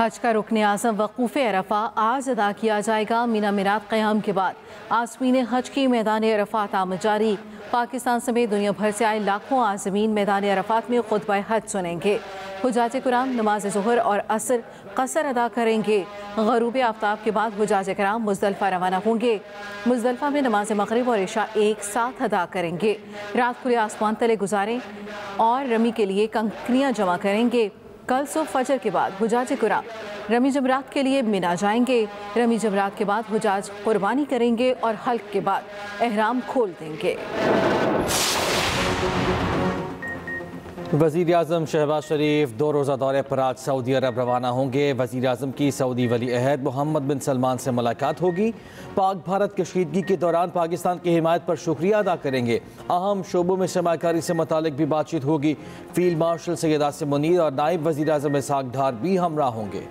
हज का रुकन आज़म वक़ूफ़ अरफा आज अदा किया जाएगा। मीना मिरात क़याम के बाद आज़मीन हज की मैदान अरफात आमद जारी। पाकिस्तान समेत दुनिया भर से आए लाखों आज़मीन मैदान अरफात में खुतबा हज सुनेंगे। हुजाज कराम नमाज ज़ुहर और असर कसर अदा करेंगे। ग़रूब आफ्ताब के बाद हुजाज कराम मुज़दलिफ़ा रवाना होंगे। मुज़दलिफ़ा में नमाज मग़रिब और इशा एक साथ अदा करेंगे। रात खुले आसमान तले गुजारें और रमी के लिए कंकरियाँ जमा करेंगे। कल सुबह फजर के बाद हुजाज कराम रमी जमरात के लिए मिना जाएंगे। रमी जमरात के बाद हुजाज कुर्बानी करेंगे और हल्क के बाद एहराम खोल देंगे। वज़ीर आज़म शहबाज शरीफ 2 रोज़ा दौरे पर आज सऊदी अरब रवाना होंगे। वज़ीर आज़म की सऊदी वली अहद मोहम्मद बिन सलमान से मुलाकात होगी। पाक भारत कशीदगी के दौरान पाकिस्तान की हिमायत पर शुक्रिया अदा करेंगे। अहम शोबों में सरमाकारी से मुतालिक भी बातचीत होगी। फील्ड मार्शल सैयद आसिम मुनीर और नायब वज़ीर आज़म इसहाक डार भी हमरा होंगे।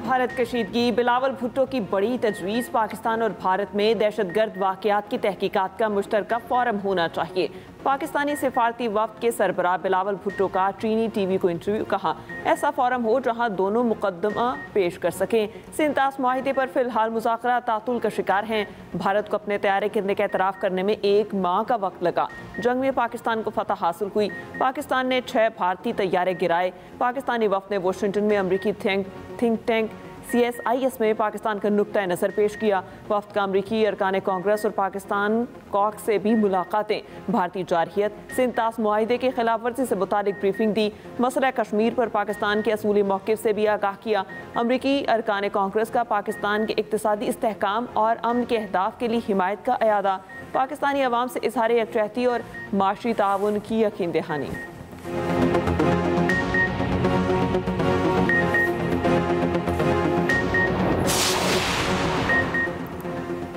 भारत कशीदगी बिलावल भुट्टो की बड़ी तजवीज़। पाकिस्तान और भारत में दहशतगर्द वाक़यात की तहकीकात का मुश्तरका फ़ोरम होना चाहिए। पाकिस्तानी सिफारती वफ़द के सरबराह बिलावल भुट्टो का ट्रीनी टीवी को इंटरव्यू। कहा ऐसा फ़ोरम हो जहाँ दोनों मुकदमा पेश कर सकें। सिंतास माहिदे पर फ़िलहाल मुज़ाकरा तातुल का शिकार हैं। भारत को अपने तैयारे गिरने का एतराफ़ करने में 1 माह का वक्त लगा। जंग में पाकिस्तान को फतह हासिल हुई। पाकिस्तान ने 6 भारतीय तैयारे गिराए। पाकिस्तानी वफ़द ने वाशिंगटन में अमरीकी थिंक टैंक CSIS में पाकिस्तान का नुक्ता नज़र पेश किया। वफ़द का अमरीकी अरकान कांग्रेस और पाकिस्तान कॉक से भी मुलाकातें। भारतीय जारहियत सिंतास मुआहिदे के खिलाफ वर्जी से मुतालिक ब्रीफिंग दी। मसला कश्मीर पर पाकिस्तान के असूली मौक़िफ़ से भी आगाह किया। अमरीकी अरकान कांग्रेस का पाकिस्तान के इक़्तिसादी इस्तेहकाम और अमन के अहदाफ के लिए हिमायत का अयादा। पाकिस्तानी अवाम से इज़हार यकजहती और माशी ताउन की यकीन दहानी।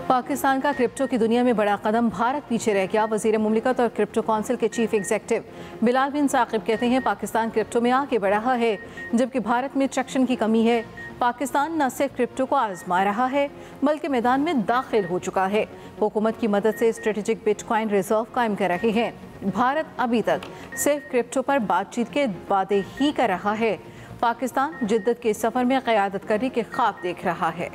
पाकिस्तान का क्रिप्टो की दुनिया में बड़ा कदम, भारत पीछे रह गया। वज़ीर मुमलिकत और क्रिप्टो काउंसिल के चीफ एग्जीक्यूटिव बिलाल बिन साकिब कहते हैं पाकिस्तान क्रिप्टो में आगे बढ़ रहा है जबकि भारत में ट्रैक्शन की कमी है। पाकिस्तान न सिर्फ क्रिप्टो को आजमा रहा है बल्कि मैदान में दाखिल हो चुका है। हुकूमत की मदद से स्ट्रेटेजिक बिटकॉइन रिजर्व कायम कर रहे हैं। भारत अभी तक सिर्फ क्रिप्टो पर बातचीत के वादे ही कर रहा है। पाकिस्तान जिद्दत के सफ़र में क़यादत करने के ख्वाब देख रहा है।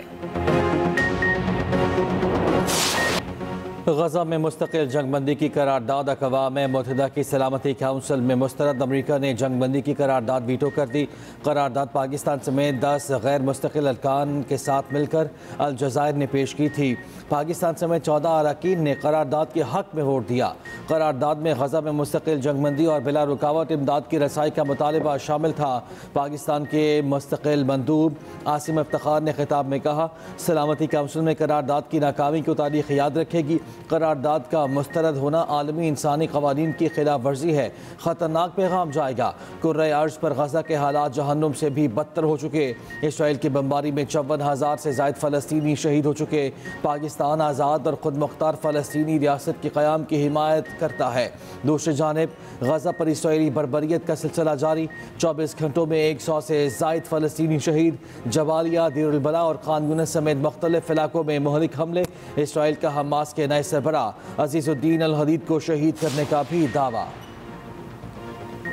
गजा में मुस्तकिल जंगबंदी की करारदाद अक़वाम मुत्तहिदा की सलामती काउंसिल में मुस्तरद। अमरीका ने जंगबंदी की करारदाद वीटो कर दी। करारदाद पाकिस्तान समेत 10 गैर मुस्तकिल अरकान के साथ मिलकर अलजज़ायर ने पेश की थी। पाकिस्तान समेत 14 अरकान ने करारदाद के हक़ में वोट दिया। करारदाद में गजा में मुस्तकिल जंगबंदी और बिला रुकावट इमदाद की रसाई का मुतालबा शामिल था। पाकिस्तान के मुस्तकिल मंदूब आसिम इफ्तिखार ने खिताब में कहा सलामती काउंसिल में करारदाद की नाकामी को तारीख़ याद रखेगी। करारदाद का मुस्तरद होना आलमी इंसानी कवानीन की खिलाफ वर्जी है। ख़तरनाक पैगाम जाएगा। कुर्रे अर्ज़ पर गजा के हालात जहन्नुम से भी बदतर हो चुके। इसराइल की बमबारी में 54,000 से ज़ायद फ़लस्तीनी शहीद हो चुके। पाकिस्तान आज़ाद और खुद मुख्तार फ़लस्तीनी रियासत के क़याम की हिमायत करता है। दूसरी जानिब गजा पर इसराइली बर्बरियत का सिलसिला जारी। 24 घंटों में 100 से ज़ायद फ़लस्तीनी शहीद। जबालिया, देर अल बला और खान यूनिस समेत मुख्तलिफ इलाकों में मुहलिक हमले। इसराइल का हमास के नए सरबरा अजीज़ुद्दीन अल हदीद को शहीद करने का भी दावा।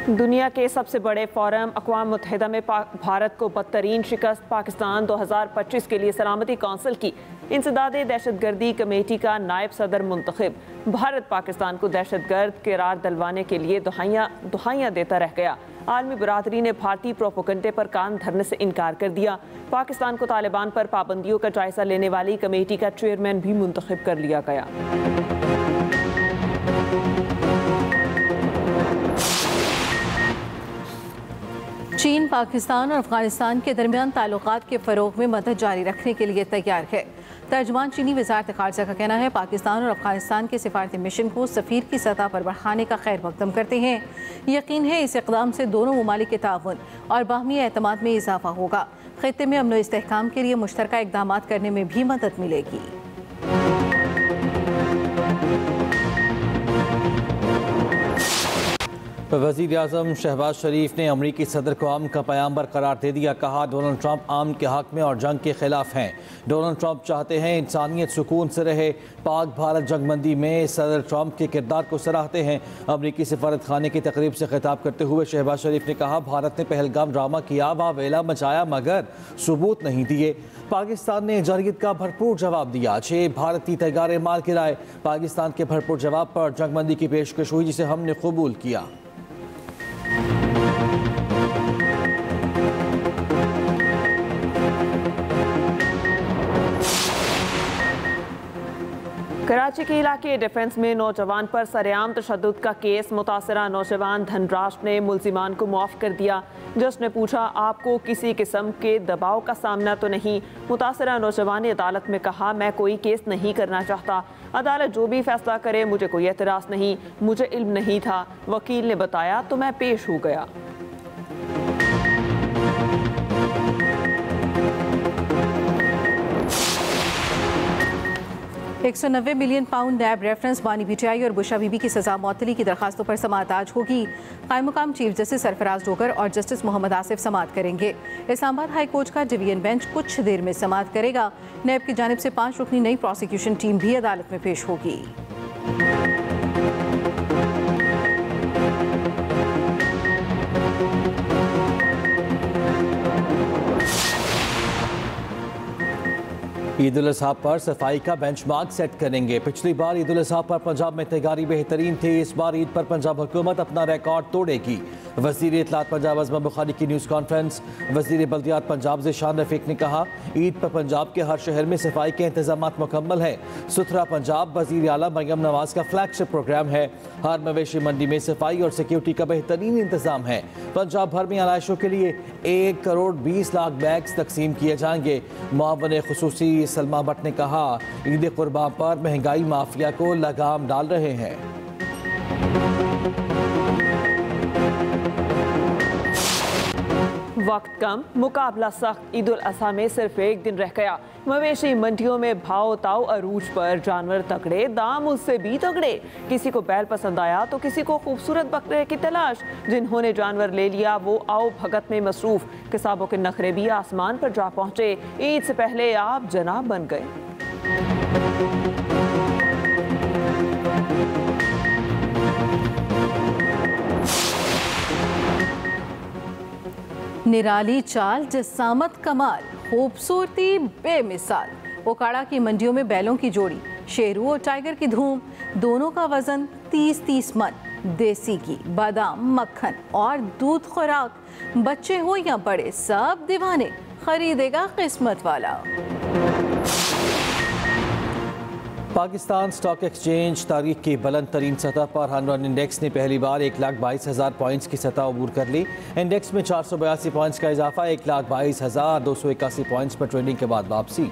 दुनिया के सबसे बड़े फोरम अक़वाम मुत्तहिदा में भारत को बदतरीन शिकस्त। पाकिस्तान 2025 के लिए सलामती काउंसिल की इंसदादे दहशतगर्दी कमेटी का नायब सदर मुंतखब। भारत पाकिस्तान को दहशतगर्द करार दिलवाने के लिए दुहाइयाँ देता रह गया। आलमी बरादरी ने भारतीय प्रोपोगंडे पर कान धरने से इनकार कर दिया। पाकिस्तान को तालिबान पर पाबंदियों का जायजा लेने वाली कमेटी का चेयरमैन भी मुंतखब कर लिया गया। चीन पाकिस्तान और अफगानिस्तान के दरमियान ताल्लुकात के फ़रोग़ में मदद जारी रखने के लिए तैयार है। तर्जुमान चीनी वज़ारत ख़ारजा का कहना है पाकिस्तान और अफगानिस्तान के सिफारती मिशन को सफ़ीर की सतह पर बढ़ाने का खैर मकदम करते हैं। यकीन है इस इक़दाम से दोनों ममालिक के ताउन और बाहमी एतमाद में इजाफा होगा। ख़ित्ते में अमन व इस्तेहकाम के लिए मुश्तरका इक़दामात करने में भी मदद मिलेगी। वज़ीर आज़म शहबाज शरीफ ने अमरीकी सदर को अमन का पैगाम्बर करार दे दिया। कहा डोनाल्ड ट्रंप अमन के हक में और जंग के खिलाफ हैं। डोनाल्ड ट्रंप चाहते हैं इंसानियत सुकून से रहे। पाक भारत जंगबंदी में सदर ट्रंप के किरदार को सराहते हैं। अमरीकी सफारत खाने की तकरीब से खिताब करते हुए शहबाज शरीफ ने कहा भारत ने पहलगाम ड्रामा किया, वावेला मचाया, मगर सबूत नहीं दिए। पाकिस्तान ने जरगीत का भरपूर जवाब दिया। 6 भारतीय तैयारे मार गिराए। पाकिस्तान के भरपूर जवाब पर जंगबंदी की पेशकश हुई जिसे हमने कबूल किया। कराची के इलाके डिफेंस में नौजवान पर सरेआम तशद्दुद का केस। मुतासरा नौजवान धनराज ने मुल्जिमान को मुआफ़ कर दिया। जज ने पूछा आपको किसी किस्म के दबाव का सामना तो नहीं। मुतासरा नौजवान ने अदालत में कहा मैं कोई केस नहीं करना चाहता। अदालत जो भी फैसला करे मुझे कोई एतराज़ नहीं, मुझे इल्म नहीं था। वकील ने बताया तो मैं पेश हो गया। 190 मिलियन पाउंड नैब रेफरेंस बानी पीटीआई और बुशा बीबी की सजा मअतली की दरखास्तों पर समाअत आज होगी। कायम मुकाम चीफ जस्टिस सरफराज डोगर और जस्टिस मोहम्मद आसिफ समाअत करेंगे। इस्लामाबाद हाई कोर्ट का डिवीजन बेंच कुछ देर में समाअत करेगा। नैब की जानिब से 5 रुकनी नई प्रोसिक्यूशन टीम भी अदालत में पेश होगी। ईद उल अज़हा पर सफाई का बेंचमार्क सेट करेंगे। पिछली बार ईद उल अज़हा पर पंजाब में तैयारी बेहतरीन थी। इस बार ईद पर पंजाब हुकूमत अपना रिकॉर्ड तोड़ेगी। वज़ीर इत्तलात पंजाब अज़मा बुखारी की न्यूज़ कॉन्फ्रेंस। वज़ीर बल्दियात पंजाब ज़ीशान रफ़ीक ने कहा ईद पर पंजाब के हर शहर में सफाई के इंतजाम मुकम्मल है। सुथरा पंजाब वज़ीर आला मरियम नवाज़ का फ्लैगशिप प्रोग्राम है। हर मवेशी मंडी में सफाई और सिक्योरिटी का बेहतरीन इंतजाम है। पंजाब भर में आलाइशों के लिए 1 करोड़ 20 लाख बैग्स तकसीम किए जाएंगे। मुआवन खुसूसी सलमा भट्ट ने कहा ईद कुर्बान पर महंगाई माफिया को लगाम डाल रहे हैं। वक्त कम, मुकाबला सख्त। ईद उल अज़हा में सिर्फ एक दिन रह गया। मवेशी मंडियों में भाव ताव अरूज पर। जानवर तगड़े, दाम उससे भी तगड़े। किसी को बैल पसंद आया तो किसी को खूबसूरत बकरे की तलाश। जिन्होंने जानवर ले लिया वो आओ भगत में मसरूफ। किसाबों के नखरे भी आसमान पर जा पहुंचे। ईद से पहले आप जनाब बन गए। निराली चाल, जसामत कमाल, खूबसूरती बेमिसाल। ओकाड़ा की मंडियों में बैलों की जोड़ी, शेरू और टाइगर की धूम। दोनों का वजन 30-30 मन। देसी घी, बादाम, मक्खन और दूध खुराक। बच्चे हो या बड़े, सब दीवाने। खरीदेगा किस्मत वाला। पाकिस्तान स्टॉक एक्सचेंज तारीख की बुलंद तरीन सतह पर हनरन इंडेक्स ने पहली बार 1,22,000 पॉइंट्स की सतह अबूर कर ली। इंडेक्स में 482 पॉइंट्स का इजाफा। 1,22,281 पॉइंट्स पर ट्रेडिंग के बाद वापसी।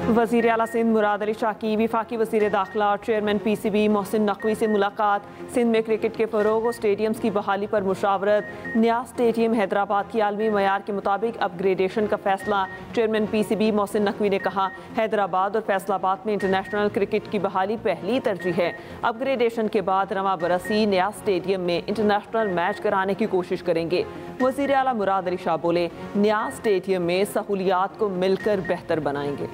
वज़ीर आला सिंध मुराद अली शाह की वफाकी वज़ीर दाखिला और चेयरमैन PCB मोहसिन नकवी से मुलाकात। सिंध में क्रिकेट के फ़रोग़ और स्टेडियम्स की बहाली पर मुशावरत। नया स्टेडियम हैदराबाद की आलमी मयार के मुताबिक अपग्रेडेशन का फैसला। चेयरमैन PCB मोहसिन नकवी ने कहा हैदराबाद और फैसलाबाद में इंटरनेशनल क्रिकेट की बहाली पहली तरजीह है। अपग्रेडेशन के बाद रवा बरसी नया स्टेडियम में इंटरनेशनल मैच कराने की कोशिश करेंगे। वज़ीर आला मुराद अली शाह बोले नया स्टेडियम में सहूलियात को मिलकर बेहतर बनाएंगे।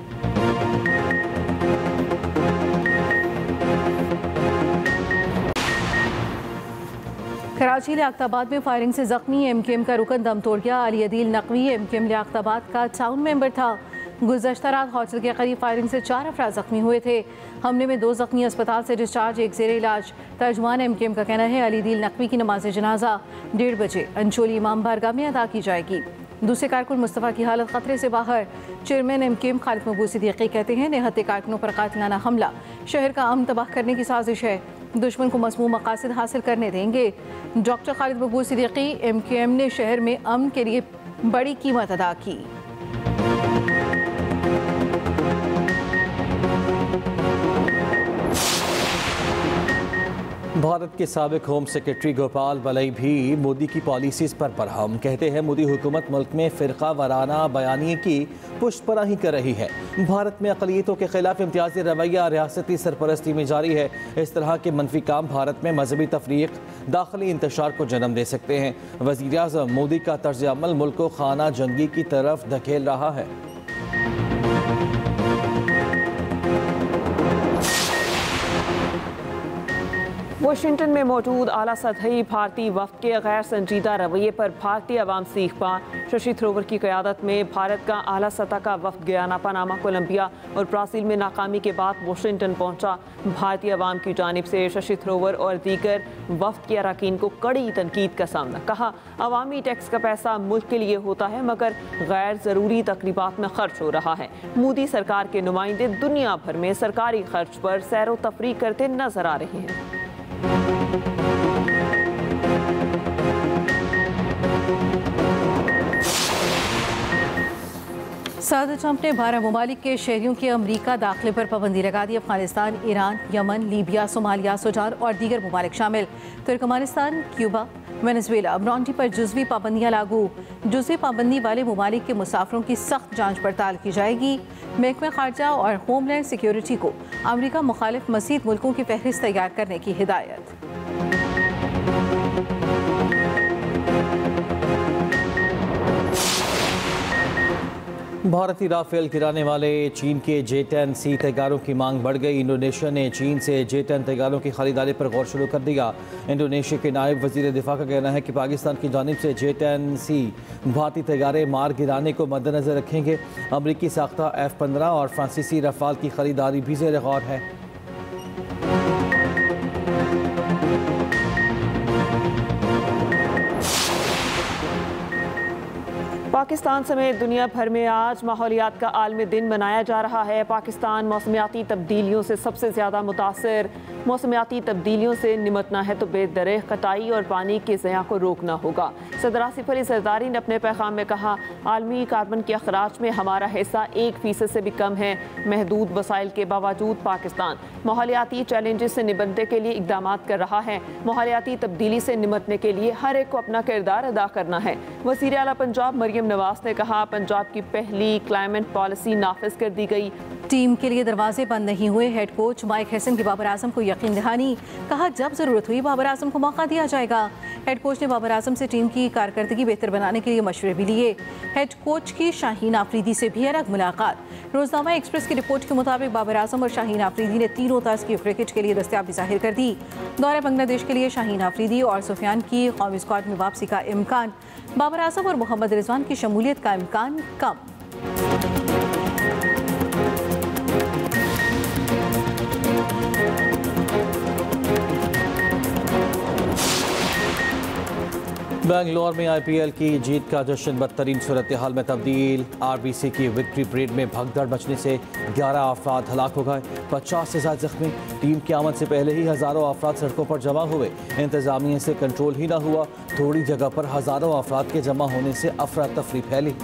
कराची लियाकताबाद में फायरिंग से जख्मी MKM का रुकन दम तोड़ गया। अली अदील नकवी MKM लियाकताबाद का टाउन मेंबर था। गुज़श्ता रात हॉस्टल के करीब फायरिंग से 4 अफराद जख्मी हुए थे। हमले में 2 जख्मी अस्पताल से डिस्चार्ज, 1 ज़ेर इलाज। तर्जुमान MKM का कहना है अली अदील नकवी की नमाज जनाजा 1:30 बजे अंचोली इमाम बारगाह में अदा की जाएगी। दूसरे कारकुन मुस्तफ़ा की हालत खतरे से बाहर। चेयरमैन MKM खालिद मकबूल सिद्दीकी कहते हैं निहत्ते कारकुनों पर कातिलाना हमला शहर का अमन तबाह करने की साजिश है। दुश्मन को मज़मूम मकासद हासिल करने देंगे। डॉक्टर खालिद मकबूल सिद्दीकी MKM ने शहर में अमन के लिए बड़ी कीमत अदा की। भारत के साबिक होम सेक्रेटरी गोपाल बलई भी मोदी की पॉलिसीज़ पर बरहम। कहते हैं मोदी हुकूमत मुल्क में फ़िरका वाराना बयानी की पुष्पराही कर रही है। भारत में अक़लियतों के खिलाफ इम्तियाज़ी रवैया रियासती सरपरस्ती में जारी है। इस तरह के मनफी काम भारत में मजहबी तफरीक दाखिली इंतशार को जन्म दे सकते हैं। वज़ीर आज़म मोदी का तर्ज अमल मुल्क को खाना जंगी की तरफ धकेल रहा है। वाशिंगटन में मौजूद आला सतही भारतीय वफ्द के गैर संजीदा रवैये पर भारतीय अवाम सीख पा। शशि थरूर की क़यादत में भारत का आला सतह का वफ्द गयाना, पनामा, कोलंबिया और ब्राज़ील में नाकामी के बाद वाशिंगटन पहुंचा। भारतीय अवाम की जानिब से शशि थरूर और दीगर वफ्द के अरकान को कड़ी तनकीद का सामना। कहा, अवामी टैक्स का पैसा मुल्क के लिए होता है मगर गैर ज़रूरी तकरीबात में खर्च हो रहा है। मोदी सरकार के नुमाइंदे दुनिया भर में सरकारी खर्च पर सैर व तफरीक करते नजर आ रहे हैं। सदर ट्रंप ने 12 ममालिक के शहरियों के अमरीका दाखिले पर पाबंदी लगा दी। Afghanistan, Iran, Yemen, Libya, Somalia, Sudan और दीगर ममालिक शामिल। तुर्कमानिस्तान, क्यूबा, वेनेजुएला, ब्रॉन्डी पर जुज़वी पाबंदियाँ लागू। जुज़वी पाबंदी वाले ममालिक के मुसाफिरों की सख्त जांच पड़ताल की जाएगी। महकमा खारजा और होमलैंड सिक्योरिटी को अमरीका मुखालिफ मज़ीद मुल्कों की फहरिस्त तैयार करने की हिदायत। भारतीय राफेल गिराने वाले चीन के J-10C तैयारों की मांग बढ़ गई। इंडोनेशिया ने चीन से J-10 तैयारों की खरीदारी पर गौर शुरू कर दिया। इंडोनेशिया के नायब वजीर दिफा का कहना है कि पाकिस्तान की जानिब से J-10C भारतीय तैयारे मार गिराने को मद्देनजर रखेंगे। अमरीकी साख्ता F-15 और फ्रांसीसी रफाल की खरीदारी भी ज़ेर गौर है। पाकिस्तान समेत दुनिया भर में आज माहौलियात का आलमी दिन मनाया जा रहा है। पाकिस्तान मौसमियाती तब्दीलियों से सबसे ज़्यादा मुतासर। मौसमियाती तब्दीलियों से निमटना है तो बेदरे कटाई और पानी के ज़या को रोकना होगा। सदर आसिफ अली ज़रदारी ने अपने पैगाम में कहा, आलमी कार्बन के अखराज में हमारा हिस्सा 1% से भी कम है। महदूद वसाइल के बावजूद पाकिस्तान माहौलियाती चैलेंजेस से निपटने के लिए इकदाम कर रहा है। माहौलियाती तब्दीली से निमटने के लिए हर एक को अपना किरदार अदा करना है। वज़ीर आला पंजाब मरियम नवाज ने कहा, पंजाब की पहली क्लाइमेट पॉलिसी नाफिज कर दी गई। टीम के लिए दरवाजे बंद नहीं हुए। हेड कोच माइक हैसन की बाबर आजम को यकीन दहानी। कहा, जब जरूरत हुई बाबर आजम को मौका दिया जाएगा। हेड कोच ने बाबर आजम से टीम की कारकर्दगी बेहतर बनाने के लिए मशवरे भी लिए। हेड कोच की शाहीन आफरीदी से भी अलग मुलाकात। रोजनामा एक्सप्रेस की रिपोर्ट के मुताबिक बाबर आजम और शाहीन आफरीदी ने तीनों तर्ज की क्रिकेट के लिए दस्तयाबी जाहिर कर दी। दौरे बांग्लादेश के लिए शाहीन आफरीदी और सुफियान की कौमी स्क्वाड में वापसी का इम्कान। बाबर आजम और मोहम्मद रिजवान की शमूलियत का इम्कान कम। बेंगलोर में IPL की जीत का जश्न बदतरीन सूरत हाल में तब्दील। RBC की विक्ट्री परेड में भगदड़ मचने से 11 अफराद हलाक हो गए, 50 से ज़्यादा जख्मी। टीम की आमद से पहले ही हज़ारों अफराद सड़कों पर जमा हुए। इंतज़ामिया से कंट्रोल ही ना हुआ। थोड़ी जगह पर हज़ारों अफराद के जमा होने से अफरा तफरी फैली।